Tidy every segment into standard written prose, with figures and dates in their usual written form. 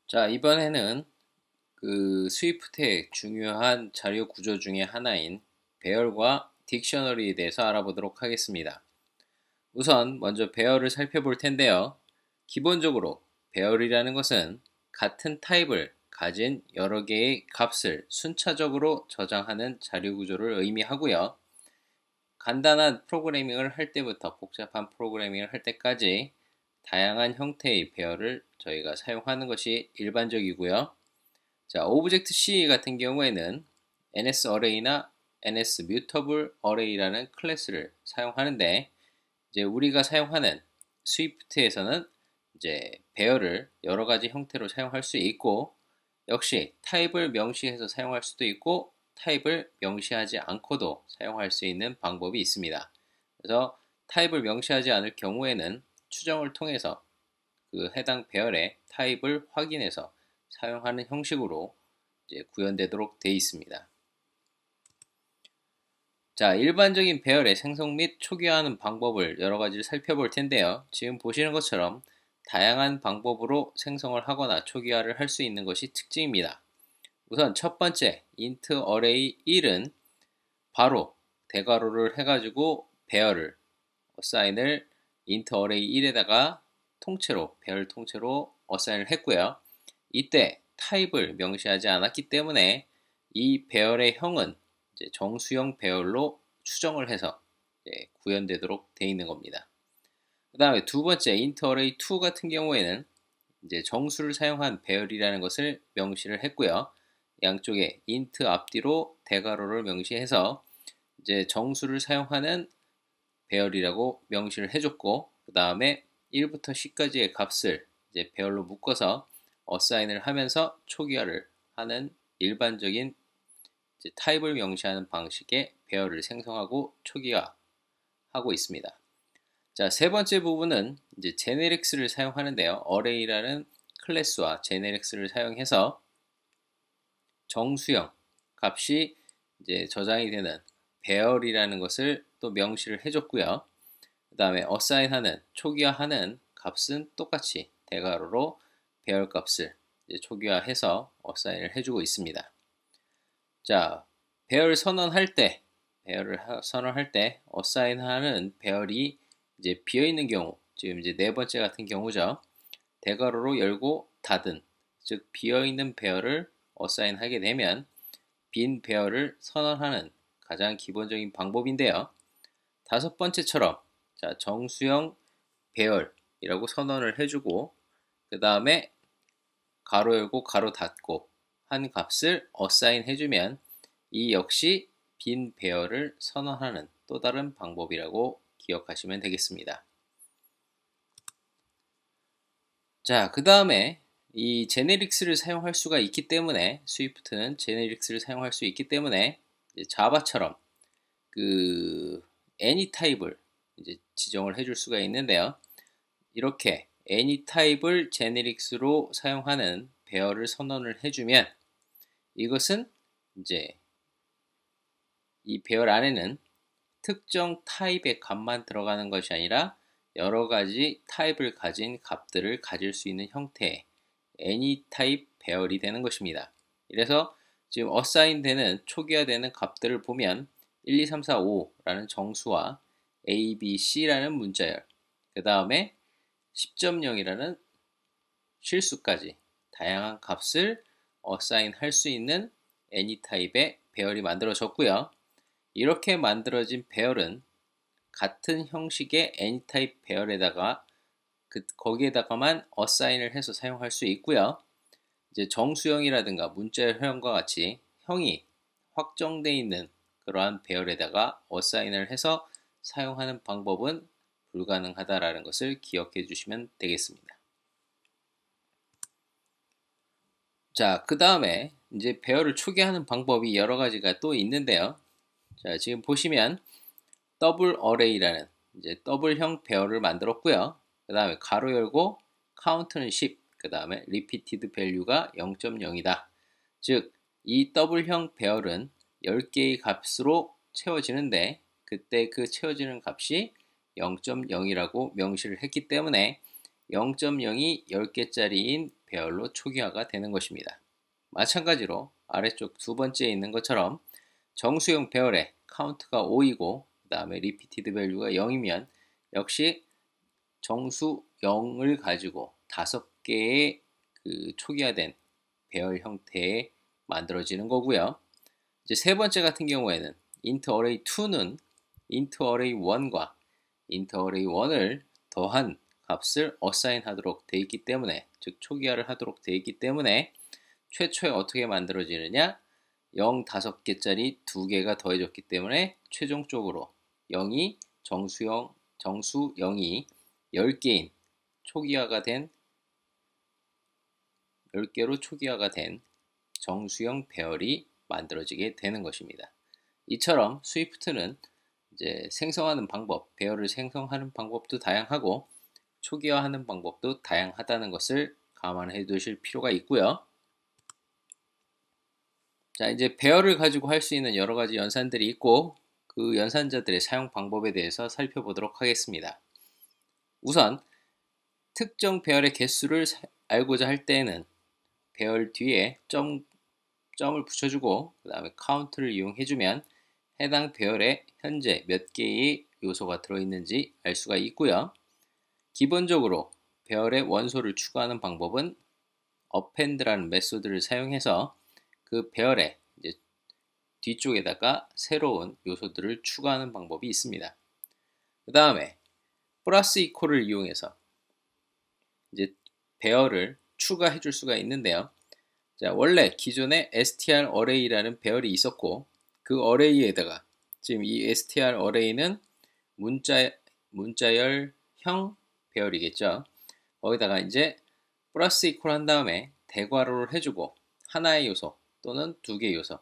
자, 이번에는 스위프트의 중요한 자료 구조 중에 하나인 배열과 딕셔너리에 대해서 알아보도록 하겠습니다. 우선 먼저 배열을 살펴볼 텐데요. 기본적으로 배열이라는 것은 같은 타입을 가진 여러 개의 값을 순차적으로 저장하는 자료 구조를 의미하고요. 간단한 프로그래밍을 할 때부터 복잡한 프로그래밍을 할 때까지 다양한 형태의 배열을 저희가 사용하는 것이 일반적이고요. 자, 오브젝트 C 같은 경우에는 NS 어레이나 NS 뮤터블 어레이라는 클래스를 사용하는데, 이제 우리가 사용하는 스위프트에서는 이제 배열을 여러 가지 형태로 사용할 수 있고, 역시 타입을 명시해서 사용할 수도 있고 타입을 명시하지 않고도 사용할 수 있는 방법이 있습니다. 그래서 타입을 명시하지 않을 경우에는 추정을 통해서 그 해당 배열의 타입을 확인해서 사용하는 형식으로 이제 구현되도록 되어 있습니다. 자, 일반적인 배열의 생성 및 초기화하는 방법을 여러 가지를 살펴볼 텐데요. 지금 보시는 것처럼 다양한 방법으로 생성을 하거나 초기화를 할 수 있는 것이 특징입니다. 우선 첫 번째 int array 1은 바로 대괄호를 해가지고 배열을 assign을 int array 1에다가 통째로 배열 통째로 assign을 했고요. 이때 타입을 명시하지 않았기 때문에 이 배열의 형은 이제 정수형 배열로 추정을 해서 구현되도록 되어 있는 겁니다. 그 다음에 두 번째 int array 2 같은 경우에는 이제 정수를 사용한 배열이라는 것을 명시를 했고요. 양쪽에 int 앞뒤로 대괄호를 명시해서 이제 정수를 사용하는 배열이라고 명시를 해줬고, 그 다음에 1부터 10까지의 값을 이제 배열로 묶어서 어사인을 하면서 초기화를 하는 일반적인 이제 타입을 명시하는 방식의 배열을 생성하고 초기화하고 있습니다. 자, 세 번째 부분은 이제 제네릭스를 사용하는데요. 어레이라는 클래스와 제네릭스를 사용해서 정수형 값이 이제 저장이 되는 배열이라는 것을 또 명시를 해줬고요. 그 다음에 어사인하는 초기화하는 값은 똑같이 대괄호로 배열 값을 이제 초기화해서 어사인을 해주고 있습니다. 자, 배열을 선언할 때 어사인하는 배열이 이제 비어 있는 경우, 지금 이제 네 번째 같은 경우죠. 대괄호로 열고 닫은, 즉 비어 있는 배열을 어사인하게 되면 빈 배열을 선언하는 가장 기본적인 방법인데요. 다섯 번째처럼 자, 정수형 배열이라고 선언을 해주고 그 다음에 가로 열고 가로 닫고 한 값을 어사인 해주면 이 역시 빈 배열을 선언하는 또 다른 방법이라고 기억하시면 되겠습니다. 자, 그 다음에 이 제네릭스를 사용할 수가 있기 때문에 스위프트는 제네릭스를 사용할 수 있기 때문에 자바처럼 any 타입을 이제 지정을 해줄 수가 있는데요. 이렇게 any 타입을 제네릭스로 사용하는 배열을 선언을 해주면 이것은 이제 이 배열 안에는 특정 타입의 값만 들어가는 것이 아니라 여러 가지 타입을 가진 값들을 가질 수 있는 형태의 any 타입 배열이 되는 것입니다. 이래서 지금 assign 되는 초기화되는 값들을 보면 1, 2, 3, 4, 5라는 정수와 A, B, C라는 문자열, 그 다음에 10.0이라는 실수까지 다양한 값을 assign 할 수 있는 any 타입의 배열이 만들어졌고요. 이렇게 만들어진 배열은 같은 형식의 any 타입 배열에다가 거기에다가만 assign을 해서 사용할 수 있고요. 이제 정수형이라든가 문자형과 같이 형이 확정되어 있는 그러한 배열에다가 assign을 해서 사용하는 방법은 불가능하다라는 것을 기억해 주시면 되겠습니다. 자, 그 다음에 이제 배열을 초기화하는 방법이 여러 가지가 또 있는데요. 자, 지금 보시면 더블 어레이라는 이제 더블형 배열을 만들었고요. 그 다음에 가로 열고 카운트는 10, 그 다음에 repeated value가 0.0이다. 즉, 이 더블형 배열은 10개의 값으로 채워지는데 그때 그 채워지는 값이 0.0이라고 명시를 했기 때문에 0.0이 10개짜리인 배열로 초기화가 되는 것입니다. 마찬가지로 아래쪽 두 번째에 있는 것처럼 정수형 배열의 카운트가 5이고 그 다음에 리피티드 밸류가 0이면 역시 정수 0을 가지고 5개의 그 초기화된 배열 형태에 만들어지는 거고요. 이제 세 번째 같은 경우에는 int array 2는 int array 1과 int array 1을 더한 값을 assign 하도록 되어 있기 때문에, 즉 초기화를 하도록 되어 있기 때문에 최초에 어떻게 만들어지느냐, 0 5개짜리 2개가 더해졌기 때문에 최종적으로 0이 정수 0이 10개인 초기화가 된 10개로 초기화가 된 정수형 배열이 만들어지게 되는 것입니다. 이처럼 스위프트는 이제 생성하는 방법, 배열을 생성하는 방법도 다양하고 초기화하는 방법도 다양하다는 것을 감안해 두실 필요가 있고요. 자, 이제 배열을 가지고 할 수 있는 여러 가지 연산들이 있고 그 연산자들의 사용 방법에 대해서 살펴보도록 하겠습니다. 우선 특정 배열의 개수를 알고자 할 때에는 배열 뒤에 점을 붙여주고 그 다음에 카운트를 이용해주면 해당 배열에 현재 몇 개의 요소가 들어있는지 알 수가 있고요. 기본적으로 배열의 원소를 추가하는 방법은 append라는 메소드를 사용해서 그 배열의 이제 뒤쪽에다가 새로운 요소들을 추가하는 방법이 있습니다. 그 다음에 플러스 이퀄을 이용해서 이제 배열을 추가해 줄 수가 있는데요. 자, 원래 기존에 str array라는 배열이 있었고 그 array에다가 지금 이 str array는 문자열형 배열이겠죠. 거기다가 이제 플러스 이퀄 한 다음에 대괄호를 해주고 하나의 요소 또는 두 개의 요소,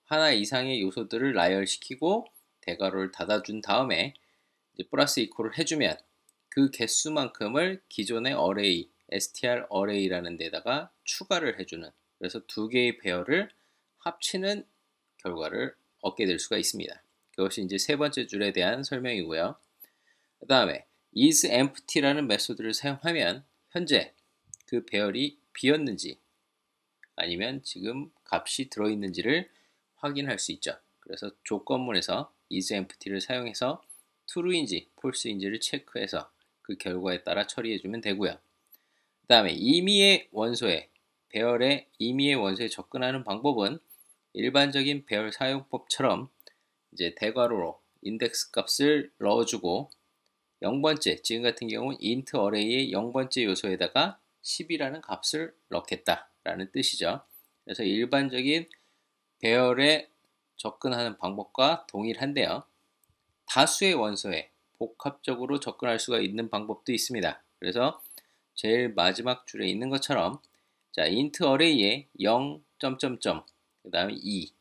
하나 이상의 요소들을 나열시키고 대괄호를 닫아준 다음에 이제 플러스 이퀄을 해주면 그 개수만큼을 기존의 array, str array라는 데다가 추가를 해주는, 그래서 두 개의 배열을 합치는 결과를 얻게 될 수가 있습니다. 그것이 이제 세 번째 줄에 대한 설명이고요. 그 다음에 isEmpty라는 메소드를 사용하면 현재 그 배열이 비었는지 아니면 지금 값이 들어있는지를 확인할 수 있죠. 그래서 조건문에서 isEmpty를 사용해서 true인지 false인지를 체크해서 그 결과에 따라 처리해주면 되고요. 그 다음에 배열의 임의의 원소에 접근하는 방법은 일반적인 배열 사용법처럼 이제 대괄호로 인덱스 값을 넣어주고 0번째, 지금 같은 경우는 int array의 0번째 요소에다가 10이라는 값을 넣겠다라는 뜻이죠. 그래서 일반적인 배열에 접근하는 방법과 동일한데요. 다수의 원소에 복합적으로 접근할 수가 있는 방법도 있습니다. 그래서 제일 마지막 줄에 있는 것처럼 자, int array에 0, 그 다음에 2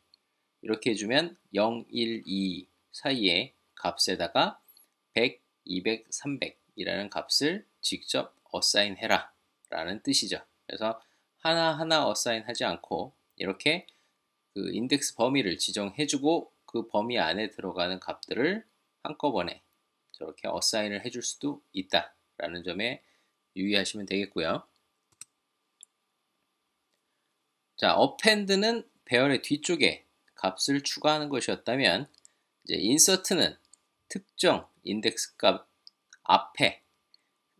이렇게 해주면 0, 1, 2 사이에 값에다가 100, 200, 300 이라는 값을 직접 assign 해라 라는 뜻이죠. 그래서 하나하나 assign 하지 않고 이렇게 그 인덱스 범위를 지정해주고 그 범위 안에 들어가는 값들을 한꺼번에 저렇게 assign을 해줄 수도 있다 라는 점에 유의하시면 되겠고요. 자, append는 배열의 뒤쪽에 값을 추가하는 것이었다면 이제 insert는 특정 인덱스 값 앞에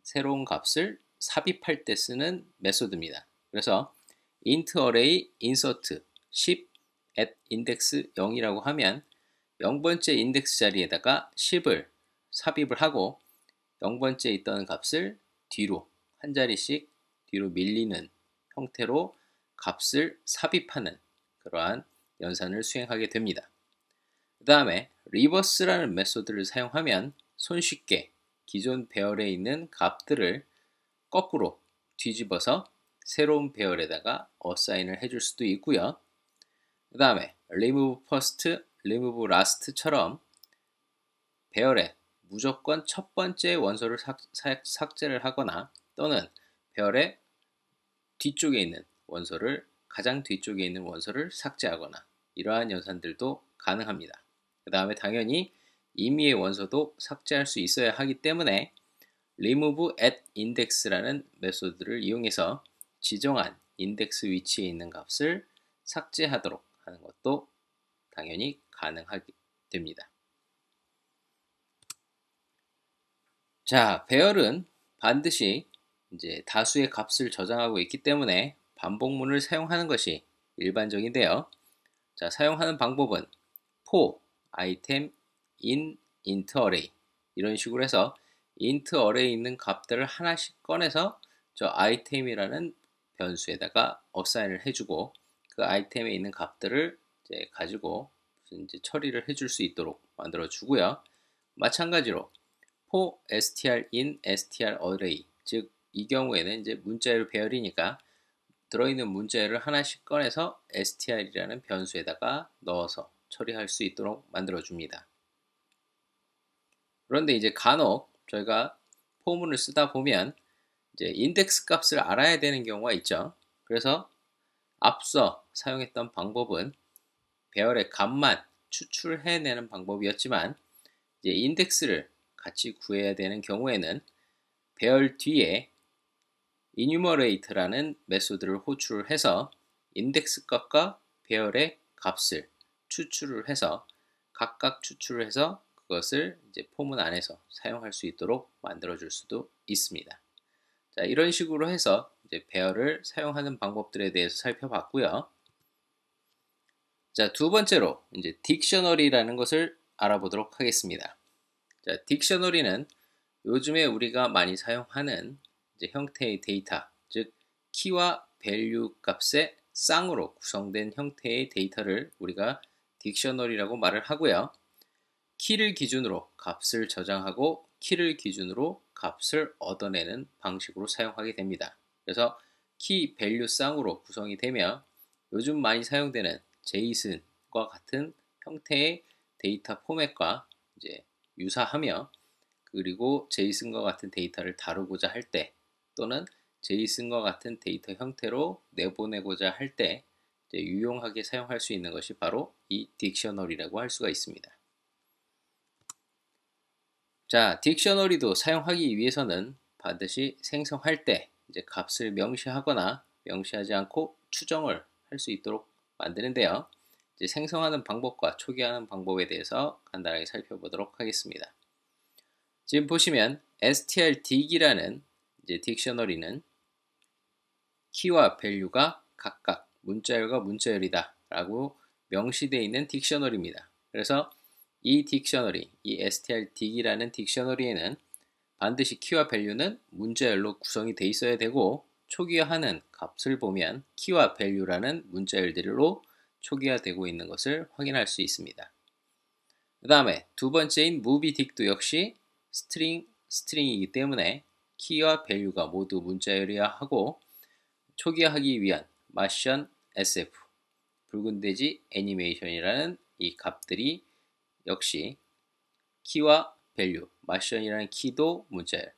새로운 값을 삽입할 때 쓰는 메소드입니다. 그래서 int array insert 10 at index 0이라고 하면 0번째 인덱스 자리에다가 10을 삽입을 하고 0번째에 있던 값을 뒤로 한 자리씩 뒤로 밀리는 형태로 값을 삽입하는 그러한 연산을 수행하게 됩니다. 그 다음에 reverse라는 메소드를 사용하면 손쉽게 기존 배열에 있는 값들을 거꾸로 뒤집어서 새로운 배열에다가 어사인을 해줄 수도 있고요. 그 다음에 remove first, remove last처럼 배열에 무조건 첫 번째 원소를 삭제를 하거나 또는 배열의 뒤쪽에 있는 원소를 가장 뒤쪽에 있는 원소를 삭제하거나 이러한 연산들도 가능합니다. 그 다음에 당연히 임의의 원소도 삭제할 수 있어야 하기 때문에 remove at index라는 메소드를 이용해서 지정한 인덱스 위치에 있는 값을 삭제하도록 하는 것도 당연히 가능하게 됩니다. 자, 배열은 반드시 이제 다수의 값을 저장하고 있기 때문에 반복문을 사용하는 것이 일반적인데요. 자, 사용하는 방법은 for, item, in, int array 이런 식으로 해서 int array에 있는 값들을 하나씩 꺼내서 저 item이라는 변수에다가 어사인을 해주고 그 아이템에 있는 값들을 이제 가지고 이제 처리를 해줄 수 있도록 만들어 주고요. 마찬가지로 for str in str array, 즉 이 경우에는 이제 문자열 배열이니까 들어있는 문자열을 하나씩 꺼내서 str이라는 변수에다가 넣어서 처리할 수 있도록 만들어 줍니다. 그런데 이제 간혹 저희가 포문을 쓰다 보면 이제 인덱스 값을 알아야 되는 경우가 있죠. 그래서 앞서 사용했던 방법은 배열의 값만 추출해내는 방법이었지만 이제 인덱스를 같이 구해야 되는 경우에는 배열 뒤에 enumerate라는 메소드를 호출을 해서 인덱스 값과 배열의 값을 추출을 해서 각각 추출을 해서 그것을 이제 포문 안에서 사용할 수 있도록 만들어 줄 수도 있습니다. 자, 이런 식으로 해서 이제 배열을 사용하는 방법들에 대해서 살펴봤고요. 자, 두 번째로 이제 딕셔너리라는 것을 알아보도록 하겠습니다. 자, 딕셔너리는 요즘에 우리가 많이 사용하는 이제 형태의 데이터, 즉 키와 밸류 값의 쌍으로 구성된 형태의 데이터를 우리가 딕셔너리라고 말을 하고요. 키를 기준으로 값을 저장하고 키를 기준으로 값을 얻어내는 방식으로 사용하게 됩니다. 그래서 키, 밸류 쌍으로 구성이 되며 요즘 많이 사용되는 제이슨과 같은 형태의 데이터 포맷과 이제 유사하며 그리고 제이슨과 같은 데이터를 다루고자 할 때 또는 제이슨과 같은 데이터 형태로 내보내고자 할 때 유용하게 사용할 수 있는 것이 바로 이 딕셔너리라고 할 수가 있습니다. 자, 딕셔너리도 사용하기 위해서는 반드시 생성할 때 이제 값을 명시하거나 명시하지 않고 추정을 할 수 있도록 만드는데요. 이제 생성하는 방법과 초기화하는 방법에 대해서 간단하게 살펴보도록 하겠습니다. 지금 보시면 strdig이라는 이제 딕셔너리는 키와 밸류가 각각 문자열과 문자열이다 라고 명시되어 있는 딕셔너리입니다. 그래서 이 딕셔너리, 이 strdig이라는 딕셔너리에는 반드시 키와 밸류는 문자열로 구성이 되어 있어야 되고 초기화하는 값을 보면 키와 밸류라는 문자열들로 초기화되고 있는 것을 확인할 수 있습니다. 그 다음에 두 번째인 moviedig도 역시 스트링이기 때문에 키와 밸류가 모두 문자열이어야 하고 초기화하기 위한 마션 sf, 붉은 돼지 애니메이션이라는 이 값들이 역시 키와 밸류, 마션이라는 키도 문자열,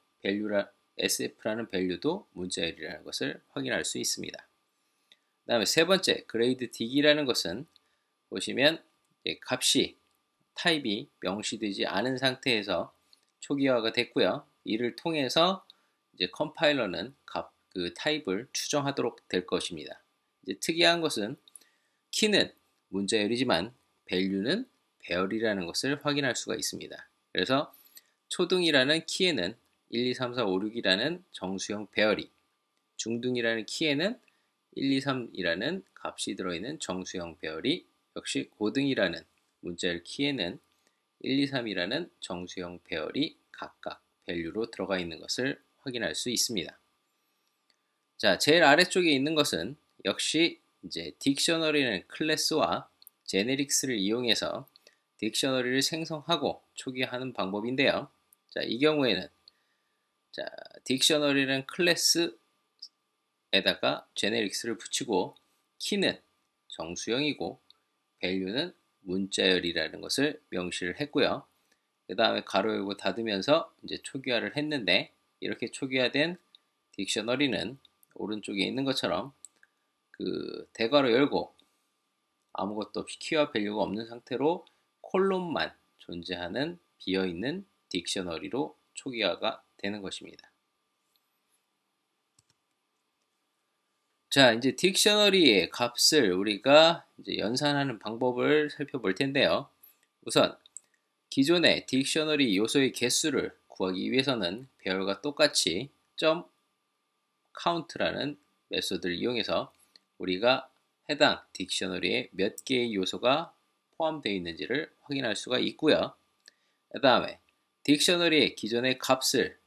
sf라는 밸류도 문자열이라는 것을 확인할 수 있습니다. 그 다음에 세 번째, 그레이드 딕이라는 것은 보시면 값이 타입이 명시되지 않은 상태에서 초기화가 됐고요. 이를 통해서 이제 컴파일러는 그 타입을 추정하도록 될 것입니다. 이제 특이한 것은 키는 문자열이지만 밸류는 배열이라는 것을 확인할 수가 있습니다. 그래서 초등이라는 키에는 1, 2, 3, 4, 5, 6이라는 정수형 배열이, 중등이라는 키에는 1, 2, 3이라는 값이 들어있는 정수형 배열이, 역시 고등이라는 문자열 키에는 1, 2, 3이라는 정수형 배열이 각각 밸류로 들어가 있는 것을 확인할 수 있습니다. 자, 제일 아래쪽에 있는 것은 역시 이제 딕셔너리라는 클래스와 제네릭스를 이용해서 딕셔너리를 생성하고 초기화하는 방법인데요. 자, 이 경우에는 자, 딕셔너리라는 클래스에다가 제네릭스를 붙이고 키는 정수형이고 밸류는 문자열이라는 것을 명시를 했고요. 그 다음에 가로 열고 닫으면서 이제 초기화를 했는데 이렇게 초기화된 딕셔너리는 오른쪽에 있는 것처럼 그 대괄호 열고 아무것도 없이 키와 밸류가 없는 상태로 콜론만 존재하는 비어있는 딕셔너리로 초기화가 되는 것입니다. 자, 이제 딕셔너리의 값을 우리가 이제 연산하는 방법을 살펴볼 텐데요. 우선 기존의 딕셔너리 요소의 개수를 구하기 위해서는 배열과 똑같이 .count라는 메소드를 이용해서 우리가 해당 딕셔너리에 몇 개의 요소가 포함되어 있는지를 확인할 수가 있고요. 그 다음에 딕셔너리의 기존의 값을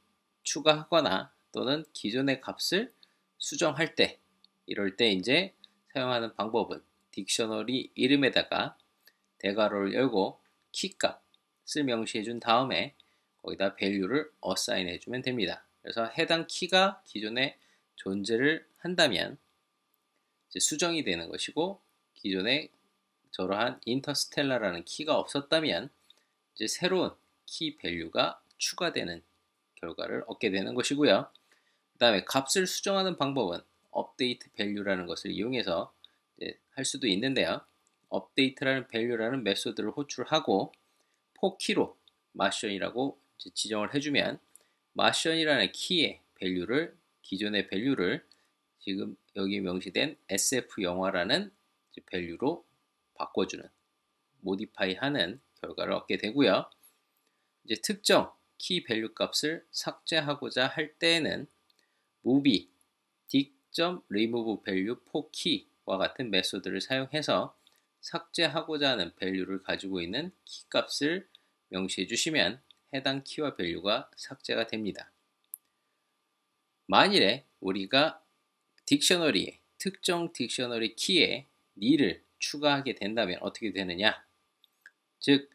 추가하거나 또는 기존의 값을 수정할 때, 이럴 때 이제 사용하는 방법은 딕셔너리 이름에다가 대괄호를 열고 키값을 명시해 준 다음에 거기다 value를 assign 해주면 됩니다. 그래서 해당 키가 기존에 존재를 한다면 이제 수정이 되는 것이고, 기존에 저러한 인터스텔라라는 키가 없었다면 이제 새로운 키 밸류가 추가되는 결과를 얻게 되는 것이고요. 그 다음에 값을 수정하는 방법은 update value라는 것을 이용해서 할 수도 있는데요. update라는 value라는 메소드를 호출하고 포키로 마션이라고 지정을 해주면 마션이라는 키의 value를, 기존의 value를 지금 여기 명시된 SF 영화라는 value로 바꿔주는, modify 하는 결과를 얻게 되고요. 이제 특정 키 밸류 값을 삭제하고자 할 때에는 movie dict.remove value for key와 같은 메소드를 사용해서 삭제하고자 하는 밸류를 가지고 있는 키 값을 명시해 주시면 해당 키와 밸류가 삭제가 됩니다. 만일에 우리가 딕셔너리에 특정 딕셔너리 키에 nil을 추가하게 된다면 어떻게 되느냐? 즉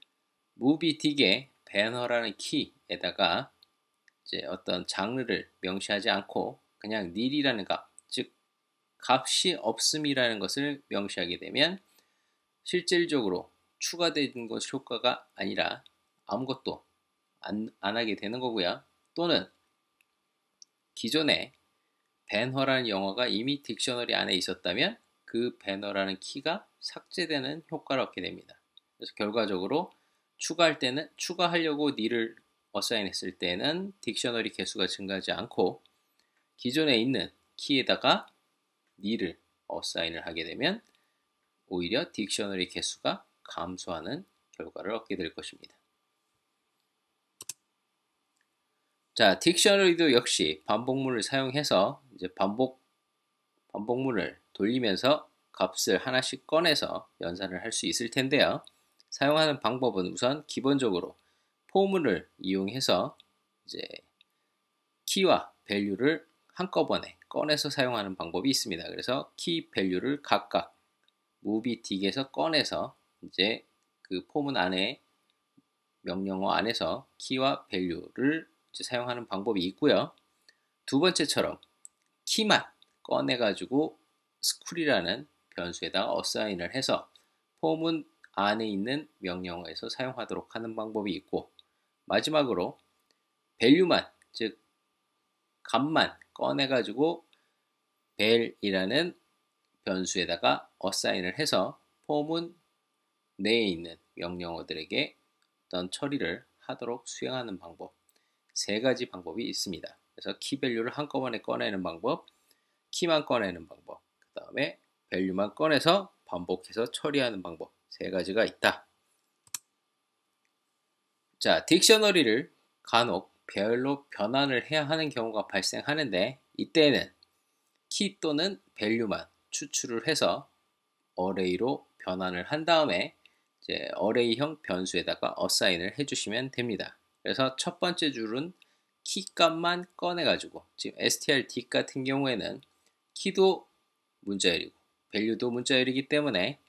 movie dig의 banner라는 키에다가 이제 어떤 장르를 명시하지 않고 그냥 nil이라는 값, 즉 값이 없음이라는 것을 명시하게 되면 실질적으로 추가된 것 효과가 아니라 아무것도 안 하게 되는 거고요. 또는 기존에 배너라는 영어가 이미 딕셔너리 안에 있었다면 그 배너라는 키가 삭제되는 효과를 얻게 됩니다. 그래서 결과적으로 추가하려고 nil을 어사인 했을 때는 딕셔너리 개수가 증가하지 않고 기존에 있는 키에다가 nil을 어사인을 하게 되면 오히려 딕셔너리 개수가 감소하는 결과를 얻게 될 것입니다. 자, 딕셔너리도 역시 반복문을 사용해서 이제 반복문을 돌리면서 값을 하나씩 꺼내서 연산을 할 수 있을 텐데요. 사용하는 방법은 우선 기본적으로 포문을 이용해서 이제 키와 밸류를 한꺼번에 꺼내서 사용하는 방법이 있습니다. 그래서 키 밸류를 각각 movie dig에서 꺼내서 이제 그 포문 안에 명령어 안에서 키와 밸류를 사용하는 방법이 있고요. 두 번째처럼 키만 꺼내가지고 school이라는 변수에다가 어사인을 해서 포문 안에 있는 명령어에서 사용하도록 하는 방법이 있고, 마지막으로 value만, 즉 값만 꺼내가지고 벨이라는 변수에다가 어사인을 해서 포문 내에 있는 명령어들에게 어떤 처리를 하도록 수행하는 방법, 세 가지 방법이 있습니다. 그래서 키 밸류를 한꺼번에 꺼내는 방법, 키만 꺼내는 방법, 그 다음에 밸류만 꺼내서 반복해서 처리하는 방법, 세 가지가 있다. 자, 딕셔너리를 간혹 배열로 변환을 해야 하는 경우가 발생하는데, 이때는 키 또는 밸류만 추출을 해서 어레이로 변환을 한 다음에 이제 어레이형 변수에다가 어사인을 해주시면 됩니다. 그래서 첫 번째 줄은 키 값만 꺼내가지고, 지금 str_dict 같은 경우에는 키도 문자열이고 밸류도 문자열이기 때문에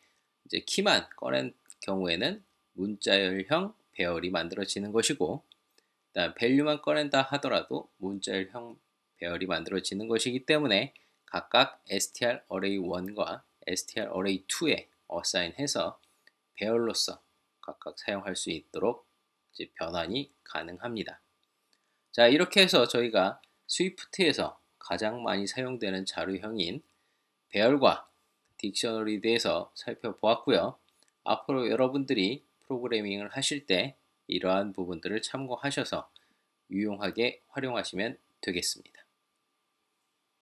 이제 키만 꺼낸 경우에는 문자열형 배열이 만들어지는 것이고, 그다음 밸류만 꺼낸다 하더라도 문자열형 배열이 만들어지는 것이기 때문에 각각 strArray1과 strArray2에 어사인해서 배열로서 각각 사용할 수 있도록 이제 변환이 가능합니다. 자, 이렇게 해서 저희가 스위프트에서 가장 많이 사용되는 자료형인 배열과 딕셔너리에 대해서 살펴보았고요. 앞으로 여러분들이 프로그래밍을 하실 때 이러한 부분들을 참고하셔서 유용하게 활용하시면 되겠습니다.